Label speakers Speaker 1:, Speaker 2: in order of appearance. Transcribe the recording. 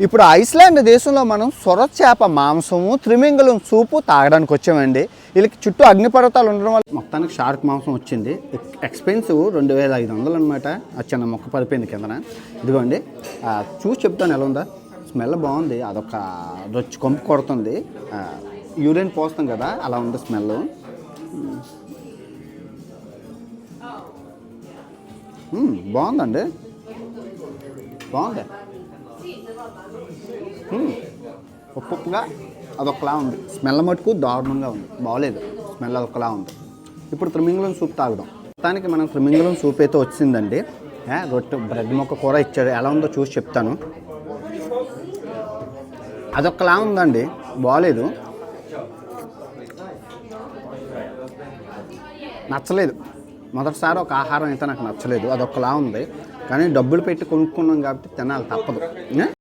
Speaker 1: ఇప్పుడు ఐస్లాండ్ దేశంలో మనం సొర చేప మాంసము త్రిమింగలం సూపు తాగడానికి వచ్చామండి. వీళ్ళకి చుట్టూ అగ్నిపర్వతాలు ఉండడం వల్ల మొత్తానికి షార్క్ మాంసం వచ్చింది. ఎక్స్పెన్సివ్ 2500 అనమాట. ఆ చిన్న మొక్క పడిపోయింది కిందన. ఇదిగోండి చూసి చెప్తాను ఎలా ఉందా. స్మెల్ బాగుంది. అదొక రొచ్చి కొంపు కొడుతుంది. యూరిన్ పోస్తాం కదా అలా ఉంది స్మెల్. బాగుందండి, బాగుంది. ఉప్పుగా అదొకలా ఉంది. స్మెల్ మటుకు దారుణంగా ఉంది, బాగోలేదు. స్మెల్ అదొకలా ఉంది. ఇప్పుడు త్రిమింగలం సూప్ తాగుదాం. మొత్తానికి మనం త్రిమింగలం సూప్ అయితే వచ్చిందండి. రొట్టె బ్రెడ్ మొక్క కూర ఇచ్చాడు. ఎలా ఉందో చూసి చెప్తాను. అదొకలా ఉందండి, బాగోలేదు, నచ్చలేదు. మొదటిసారి ఒక ఆహారం అయితే నాకు నచ్చలేదు. అదొకలా ఉంది. కానీ డబ్బులు పెట్టి కొనుక్కున్నాం కాబట్టి తినాలి, తప్పదు.